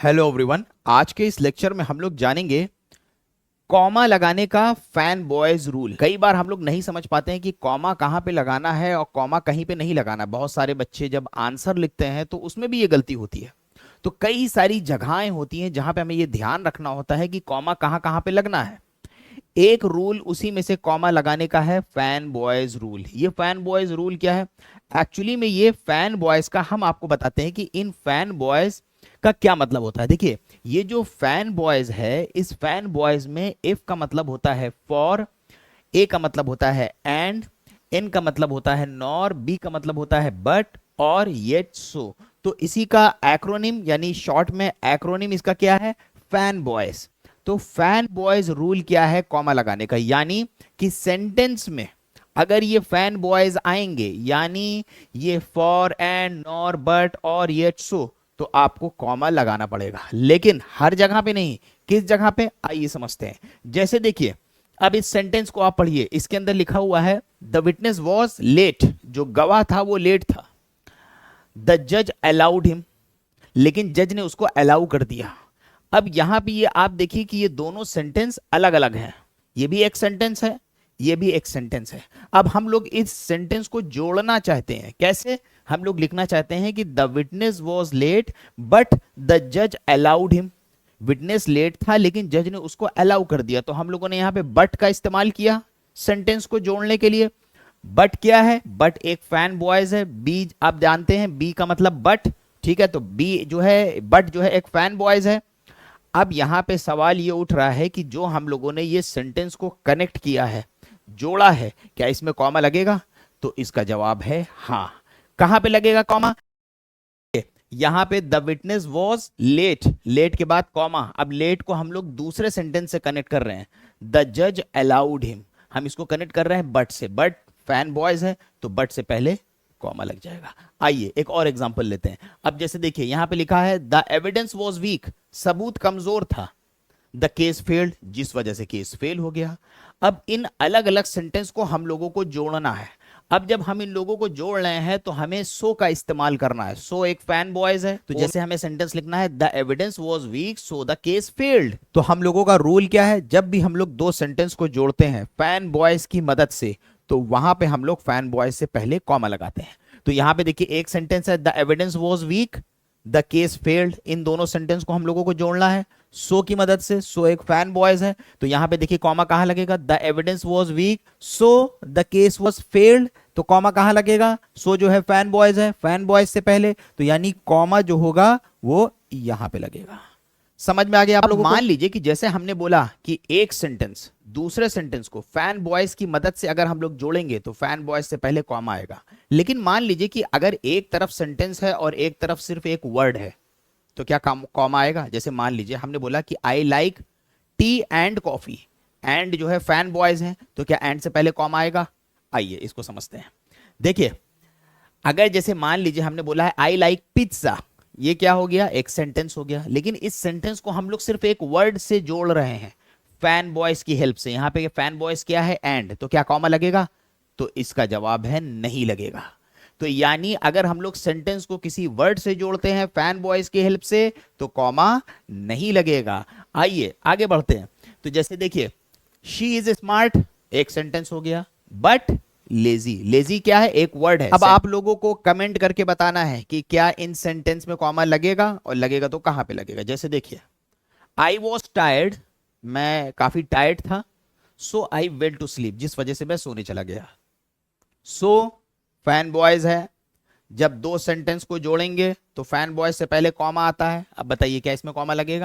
Hello everyone. आज के इस लेक्चर में हम लोग जानेंगे कॉमा लगाने का फैन बॉयज रूल। कई बार हम लोग नहीं समझ पाते हैं कि कॉमा कहाँ पे लगाना है और कॉमा कहीं पे नहीं लगाना। बहुत सारे बच्चे जब आंसर लिखते हैं तो उसमें भी ये गलती होती है। तो कई सारी जगहें होती हैं जहां पे हमें ये ध्यान रखना होता है कि कॉमा कहाँ कहाँ पे लगना है। एक रूल उसी में से कॉमा लगाने का है फैन बॉयज रूल। ये फैन बॉयज रूल क्या है? एक्चुअली में ये फैन बॉयज का हम आपको बताते हैं कि इन फैन बॉयज का क्या मतलब होता है। देखिए, ये जो फैन बॉयज है, इस फैन बॉयज में इफ का मतलब होता है फॉर, ए का मतलब होता है एंड, एन का मतलब होता है नॉर, बी का मतलब होता है बट और येट सो। तो इसी का एक्रोनिम यानी शॉर्ट में एक्रोनिम इसका क्या है? Fan boys. तो फैन बॉयज रूल क्या है कॉमा लगाने का? यानी कि सेंटेंस में अगर ये फैन बॉयज आएंगे यानी ये फॉर एंड नॉर बट और येट सो, तो आपको कॉमा लगाना पड़ेगा, लेकिन हर जगह पे नहीं। किस जगह पे, आइए समझते हैं। जैसे देखिए, अब इस सेंटेंस को आप पढ़िए। इसके अंदर लिखा हुआ है द विटनेस वॉज लेट, जो गवाह था वो लेट था। द जज अलाउड हिम, लेकिन जज ने उसको अलाउ कर दिया। अब यहां पे ये आप देखिए कि ये दोनों सेंटेंस अलग अलग हैं। ये भी एक सेंटेंस है, ये भी एक सेंटेंस है। अब हम लोग इस सेंटेंस को जोड़ना चाहते हैं। कैसे? हम लोग लिखना चाहते हैं कि the witness was late but the जज अलाउड हिम। विटनेस लेट था लेकिन जज ने उसको अलाउ कर दिया। तो हम लोगों ने यहां पे बट का इस्तेमाल किया सेंटेंस को जोड़ने के लिए। बट क्या है? बट एक फैन बॉयज है। बी आप जानते हैं, बी का मतलब बट, ठीक है। तो बी जो है, बट जो है एक फैन बॉयज है। अब यहां पे सवाल ये उठ रहा है कि जो हम लोगों ने ये सेंटेंस को कनेक्ट किया है, जोड़ा है, क्या इसमें कॉमा लगेगा? तो इसका जवाब है हाँ। कहां पे लगेगा कॉमा? यहां पे the witness was late, late के बाद कॉमा। अब लेट को हम लोग दूसरे सेंटेंस से कनेक्ट कर रहे हैं, द जज अलाउड हिम। हम इसको कनेक्ट कर रहे हैं बट से। बट फैन बॉयज है तो बट से पहले कॉमा लग जाएगा। आइए एक और एग्जांपल लेते हैं। अब जैसे देखिए, यहां पे लिखा है द एविडेंस वॉज वीक, सबूत कमजोर था। द केस फेल्ड, जिस वजह से केस फेल हो गया। अब इन अलग अलग सेंटेंस को हम लोगों को जोड़ना है। अब जब हम इन लोगों को जोड़ रहे हैं तो हमें सो का इस्तेमाल करना है। सो एक फैन बॉयज है, तो जैसे हमें सेंटेंस लिखना है the evidence was week so the case failed. तो हम लोगों का रूल क्या है? जब भी हम लोग दो सेंटेंस को जोड़ते हैं फैन बॉयज की मदद से, तो वहां पे हम लोग फैन बॉयज से पहले कॉमा लगाते हैं। तो यहां पे देखिए, एक सेंटेंस है the evidence was weak, the case failed. इन दोनों सेंटेंस को हम लोगों को जोड़ना है सो की मदद से। सो एक फैन बॉयज है, तो यहां पे देखिए कॉमा कहां लगेगा? The evidence was week so the case was failed. तो कॉमा कहां लगेगा? सो जो है फैन बॉयज है, फैन बॉयज से पहले, तो यानी कॉमा जो होगा वो यहां पे लगेगा। समझ में आ गया आप लोगों को? मान लीजिए कि जैसे हमने बोला कि एक सेंटेंस दूसरे सेंटेंस को फैन बॉयज की मदद से अगर हम लोग जोड़ेंगे तो फैन बॉयज से पहले कॉमा आएगा। लेकिन मान लीजिए कि अगर एक तरफ सेंटेंस है और एक तरफ सिर्फ एक वर्ड है, तो क्या कॉमा आएगा? जैसे मान लीजिए हमने बोला कि I like T and coffee. And जो है फैन बॉयज है, तो क्या एंड से पहले कॉमा आएगा? आइए इसको समझते हैं। देखिए, अगर जैसे मान लीजिए हमने बोला है आई लाइक पिज्जा, ये क्या हो गया? एक सेंटेंस हो गया। लेकिन इस सेंटेंस को हम लोग सिर्फ एक वर्ड से जोड़ रहे हैं फैन बॉयज की हेल्प से। यहां पे फैन बॉयज क्या है? एंड। तो क्या कॉमा लगेगा? तो इसका जवाब है नहीं लगेगा। तो यानी अगर हम लोग सेंटेंस को किसी वर्ड से जोड़ते हैं फैन बॉयज की हेल्प से, तो कॉमा नहीं लगेगा। आइए आगे बढ़ते हैं। तो जैसे देखिए, शी इज स्मार्ट एक सेंटेंस हो गया, बट लेजी, लेजी क्या है? एक वर्ड है। अब आप लोगों को कमेंट करके बताना है कि क्या इन सेंटेंस में कॉमा लगेगा, और लगेगा तो कहां पे लगेगा। जैसे देखिए, आई वॉज टायर्ड, मैं काफी टायर्ड था। सो आई वेंट टू स्लीप, जिस वजह से मैं सोने चला गया। सो फैन बॉयज है। जब दो सेंटेंस को जोड़ेंगे तो फैन बॉयज से पहले कॉमा आता है। अब बताइए क्या इसमें कॉमा लगेगा?